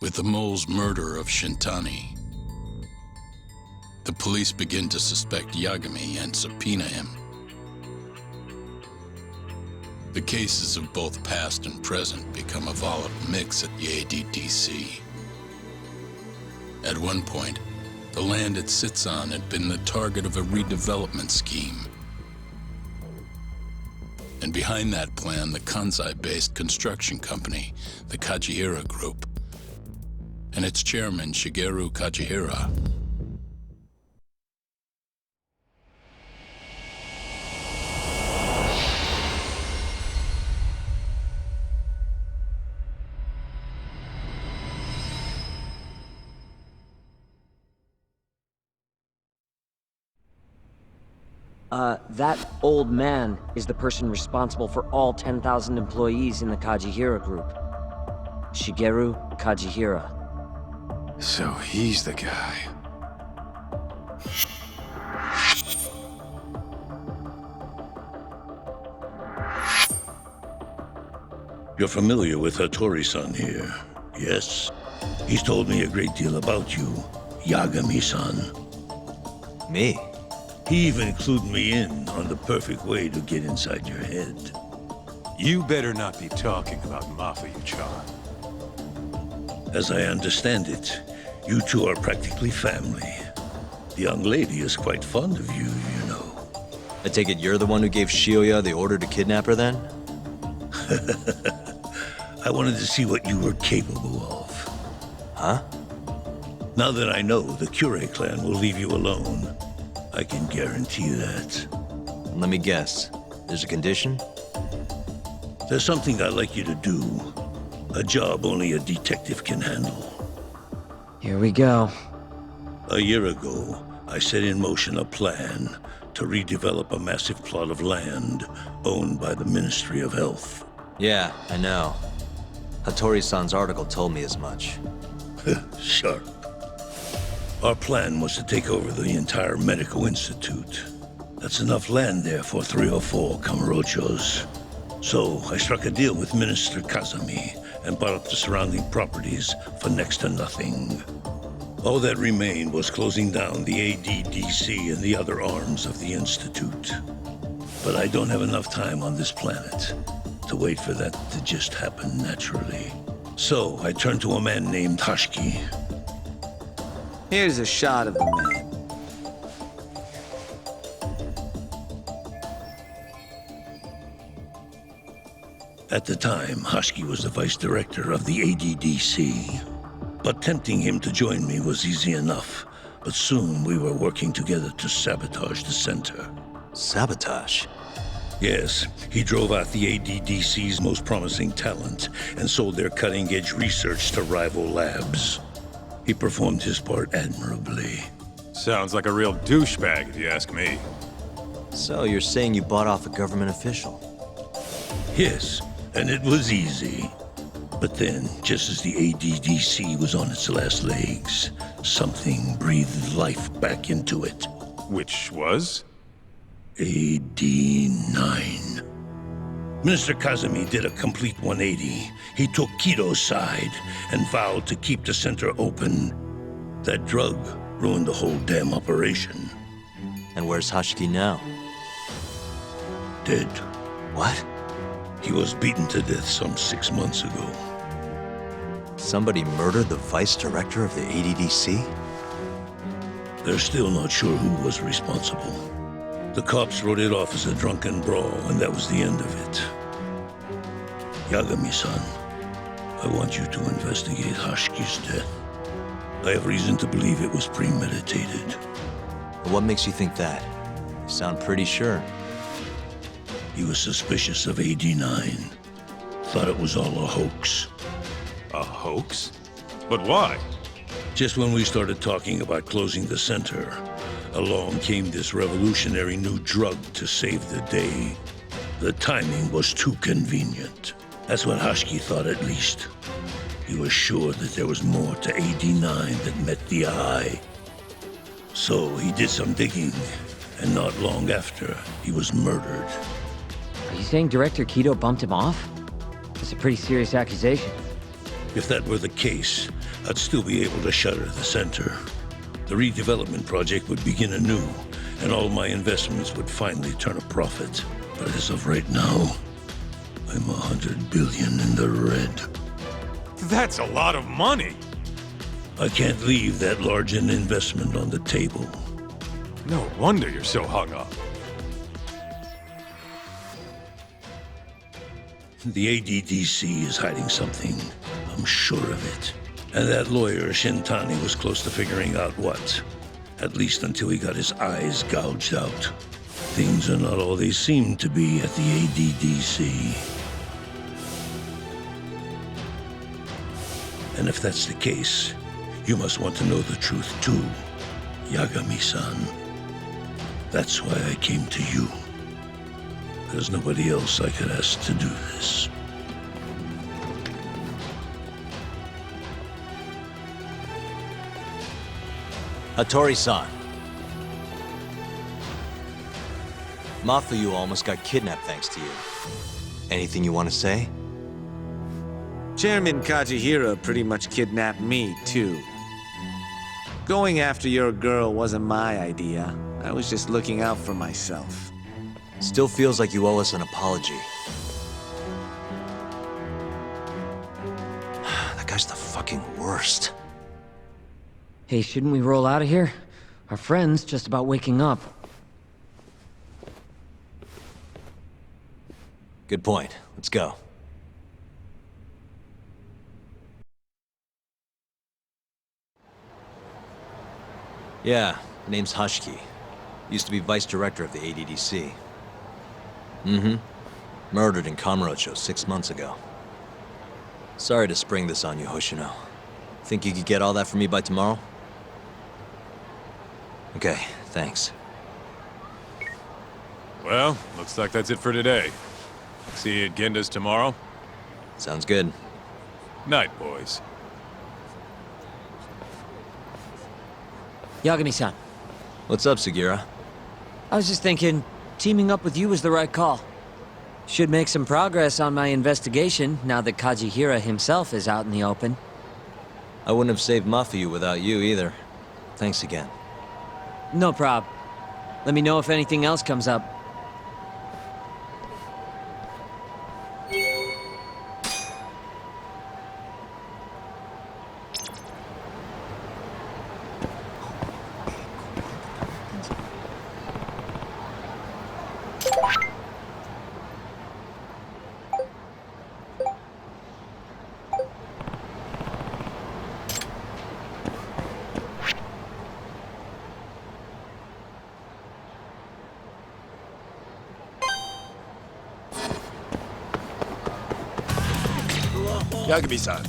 With the mole's murder of Shintani, the police begin to suspect Yagami and subpoena him. The cases of both past and present become a volatile mix at the ADDC. At one point, the land it sits on had been the target of a redevelopment scheme. And behind that plan, the Kansai-based construction company, the Kajihira Group, and its chairman, Shigeru Kajihira. That old man is the person responsible for all 10,000 employees in the Kajihira Group. Shigeru Kajihira. So he's the guy. You're familiar with Hattori-san here, yes? He's told me a great deal about you, Yagami-san. Me? He even clued me in on the perfect way to get inside your head. You better not be talking about Mafuyu-chan. As I understand it, you two are practically family. The young lady is quite fond of you, you know. I take it you're the one who gave Shioya the order to kidnap her then? I wanted to see what you were capable of. Huh? Now that I know the Kure clan will leave you alone, I can guarantee that. Let me guess. There's a condition? There's something I'd like you to do. A job only a detective can handle. Here we go. A year ago, I set in motion a plan to redevelop a massive plot of land owned by the Ministry of Health. Yeah, I know. Hattori-san's article told me as much. Sharp. Our plan was to take over the entire medical institute. That's enough land there for 3 or 4 Kamurochos. So I struck a deal with Minister Kazami and bought up the surrounding properties for next to nothing. All that remained was closing down the ADDC and the other arms of the institute. But I don't have enough time on this planet to wait for that to just happen naturally. So I turned to a man named Hashiki. Here's a shot of the man. At the time, Hashiki was the vice director of the ADDC. But tempting him to join me was easy enough. But soon we were working together to sabotage the center. Sabotage? Yes, he drove out the ADDC's most promising talent and sold their cutting-edge research to rival labs. He performed his part admirably. Sounds like a real douchebag, if you ask me. So you're saying you bought off a government official? Yes, and it was easy. But then, just as the ADDC was on its last legs, something breathed life back into it. Which was? AD9. Minister Kazami did a complete 180. He took Kido's side and vowed to keep the center open. That drug ruined the whole damn operation. And where's Hashiki now? Dead. What? He was beaten to death some 6 months ago. Somebody murdered the vice director of the ADDC? They're still not sure who was responsible. The cops wrote it off as a drunken brawl, and that was the end of it. Yagami-san, I want you to investigate Hashiki's death. I have reason to believe it was premeditated. What makes you think that? You sound pretty sure. He was suspicious of AD9. Thought it was all a hoax. A hoax? But why? Just when we started talking about closing the center, along came this revolutionary new drug to save the day. The timing was too convenient. That's what Hashiki thought, at least. He was sure that there was more to AD9 that met the eye. So he did some digging, and not long after, he was murdered. Are you saying Director Kido bumped him off? That's a pretty serious accusation. If that were the case, I'd still be able to shutter the center. The redevelopment project would begin anew, and all my investments would finally turn a profit. But as of right now, I'm 100 billion in the red. That's a lot of money. I can't leave that large an investment on the table. No wonder you're so hung up. The ADDC is hiding something. I'm sure of it. And that lawyer, Shintani, was close to figuring out what. At least until he got his eyes gouged out. Things are not all they seem to be at the ADDC. And if that's the case, you must want to know the truth too, Yagami-san. That's why I came to you. There's nobody else I could ask to do this. Hattori-san. Mafuyu almost got kidnapped thanks to you. Anything you want to say? Chairman Kajihira pretty much kidnapped me, too. Going after your girl wasn't my idea. I was just looking out for myself. Still feels like you owe us an apology. That guy's the fucking worst. Hey, shouldn't we roll out of here? Our friend's just about waking up. Good point. Let's go. Yeah, her name's Hashiki. Used to be vice director of the ADDC. Mm-hmm. Murdered in Kamurocho 6 months ago. Sorry to spring this on you, Hoshino. Think you could get all that for me by tomorrow? Okay, thanks. Well, looks like that's it for today. See you at Genda's tomorrow. Sounds good. Night, boys. Yagami-san, What's up, Sugira? I was just thinking, teaming up with you was the right call. Should make some progress on my investigation now that Kajihira himself is out in the open. I wouldn't have saved Mafuyu without you either. Thanks again. No prob. Let me know if anything else comes up. Yagami-san.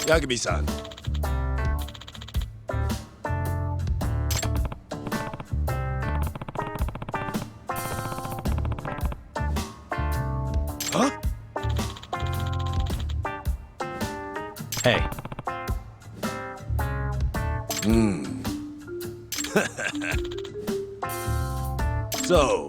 Yagami-san. Huh? Hey, So,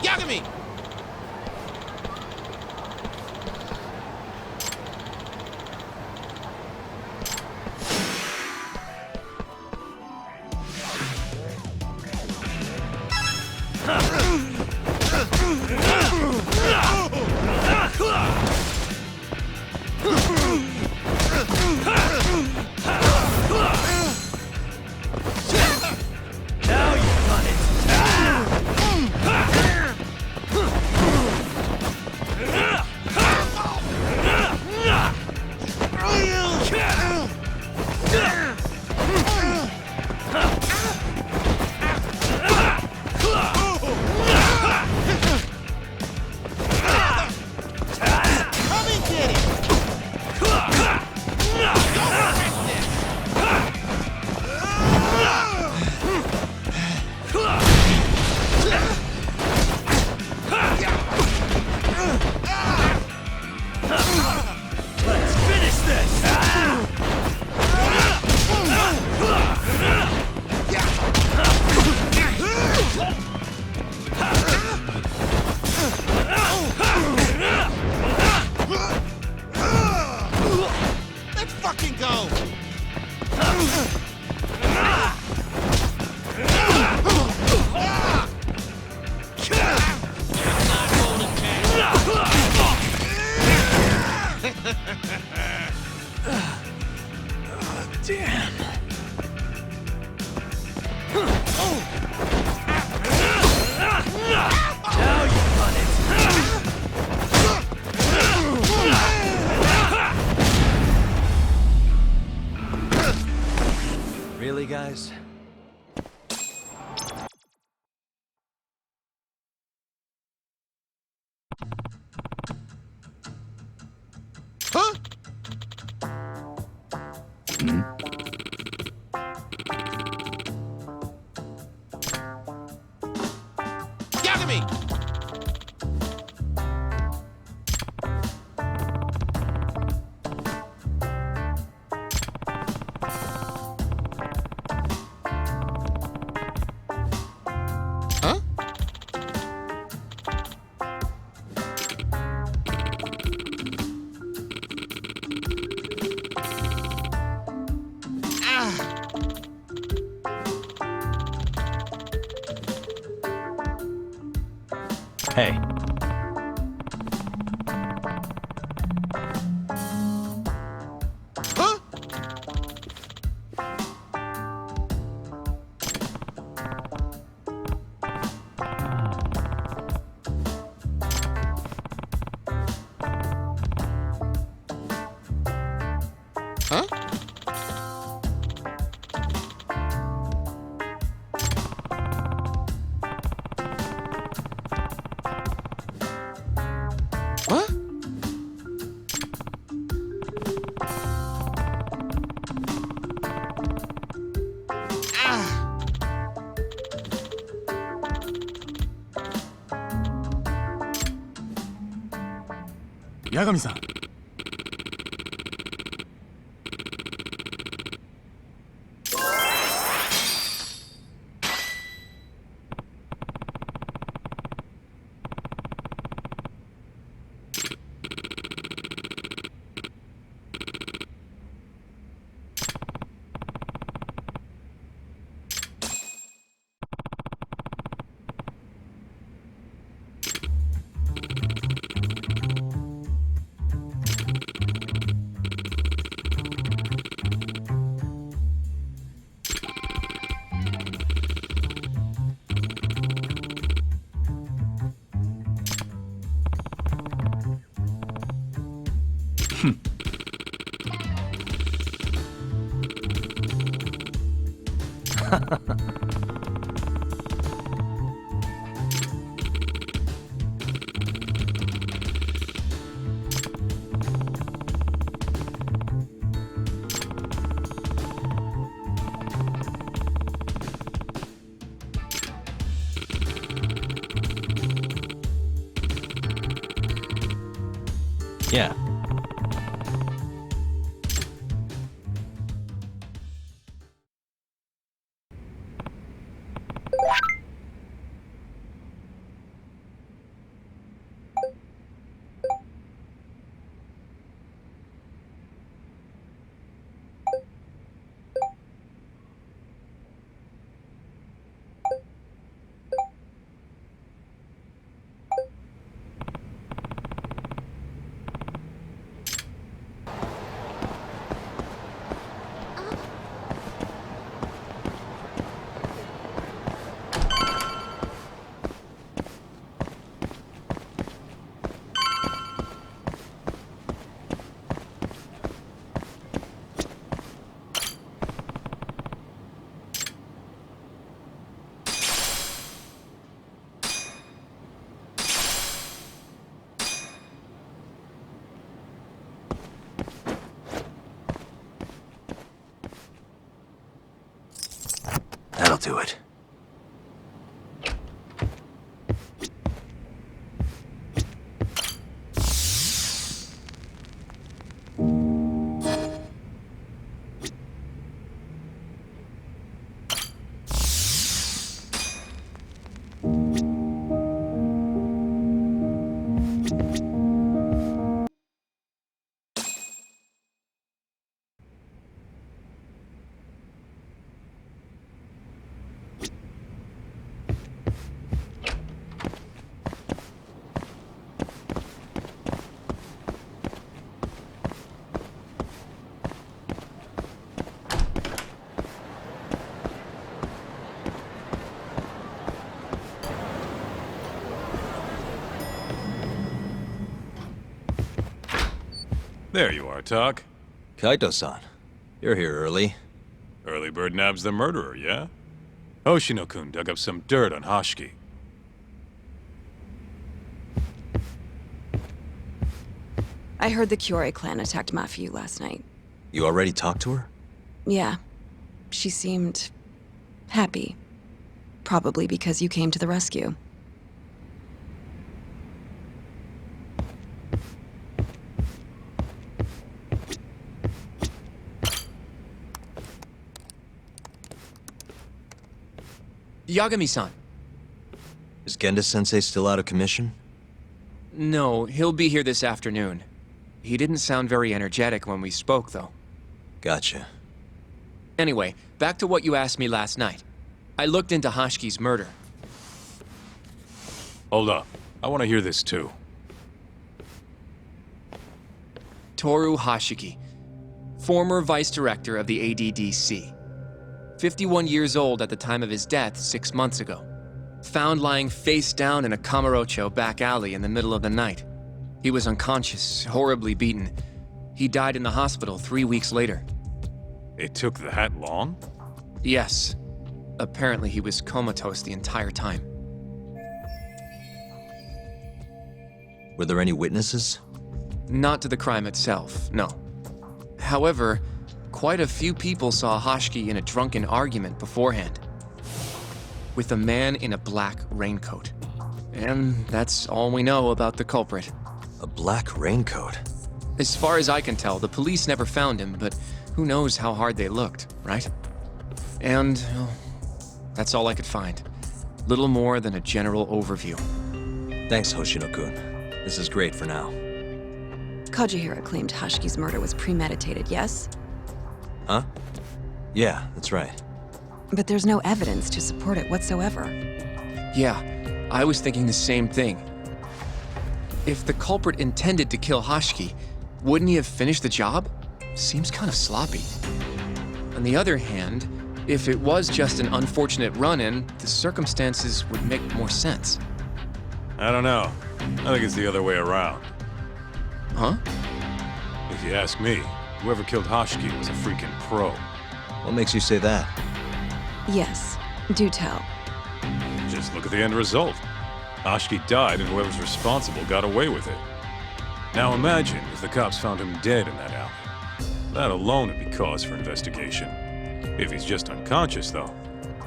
Yagami! now you've done it! Let's finish this! Let's fucking go! Damn. Now you've done it! Really, guys? Huh? Yagami! Huh? Hey. Huh? Huh? 八神さん。Yeah. That'll do it. There you are, Tak. Kaito-san, you're here early. Early bird nabs the murderer, yeah? Hoshino-kun dug up some dirt on Hashiki. I heard the Kyorei clan attacked Mafiu last night. You already talked to her? Yeah. She seemed happy. Probably because you came to the rescue. Yagami-san. Is Genda-sensei still out of commission? No, he'll be here this afternoon. He didn't sound very energetic when we spoke, though. Gotcha. Anyway, back to what you asked me last night. I looked into Hashiki's murder. Hold up. I want to hear this too. Toru Hashiki, former vice director of the ADDC. 51 years old at the time of his death 6 months ago. Found lying face down in a Kamurocho back alley in the middle of the night. He was unconscious, horribly beaten. He died in the hospital 3 weeks later. It took that long? Yes. Apparently he was comatose the entire time. Were there any witnesses? Not to the crime itself, no. However, quite a few people saw Hashiki in a drunken argument beforehand. With a man in a black raincoat. And that's all we know about the culprit. A black raincoat. As far as I can tell, the police never found him, but who knows how hard they looked, right? And well, that's all I could find. Little more than a general overview. Thanks, Hoshino-kun. This is great for now. Kajihira claimed Hashki's murder was premeditated, yes? Huh? Yeah, that's right. But there's no evidence to support it whatsoever. Yeah, I was thinking the same thing. If the culprit intended to kill Hashki, wouldn't he have finished the job? Seems kind of sloppy. On the other hand, if it was just an unfortunate run-in, the circumstances would make more sense. I don't know. I think it's the other way around. Huh? If you ask me, whoever killed Hashki was a freaking pro. What makes you say that? Yes, do tell. Just look at the end result. Hashki died and whoever's responsible got away with it. Now imagine if the cops found him dead in that alley. That alone would be cause for investigation. If he's just unconscious, though,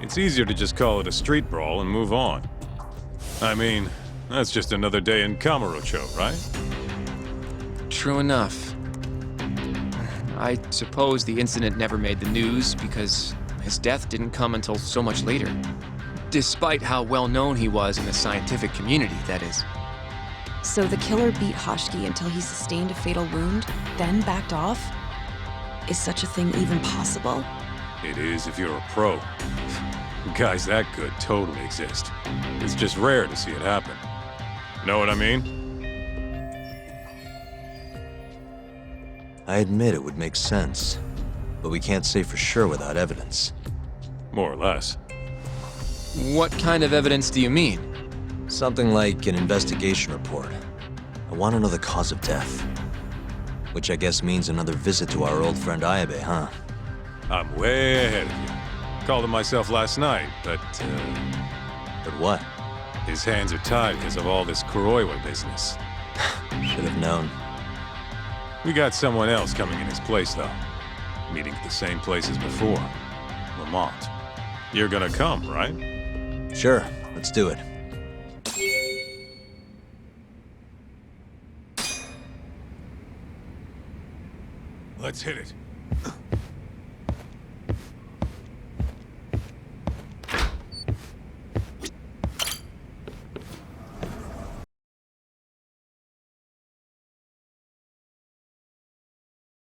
it's easier to just call it a street brawl and move on. I mean, that's just another day in Kamurocho, right? True enough. I suppose the incident never made the news because his death didn't come until so much later. Despite how well known he was in the scientific community, that is. So the killer beat Hashki until he sustained a fatal wound, then backed off? Is such a thing even possible? It is if you're a pro. Guys that good totally exist. It's just rare to see it happen. Know what I mean? I admit it would make sense, but we can't say for sure without evidence. More or less. What kind of evidence do you mean? Something like an investigation report. I want to know the cause of death. Which I guess means another visit to our old friend Ayabe, huh? I'm way ahead of you. Called him myself last night, but But what? his hands are tied because of all this Kuroiwa business. Should have known. We got someone else coming in his place, though. Meeting at the same place as before. Lamont. You're gonna come, right? Sure, let's do it. Let's hit it.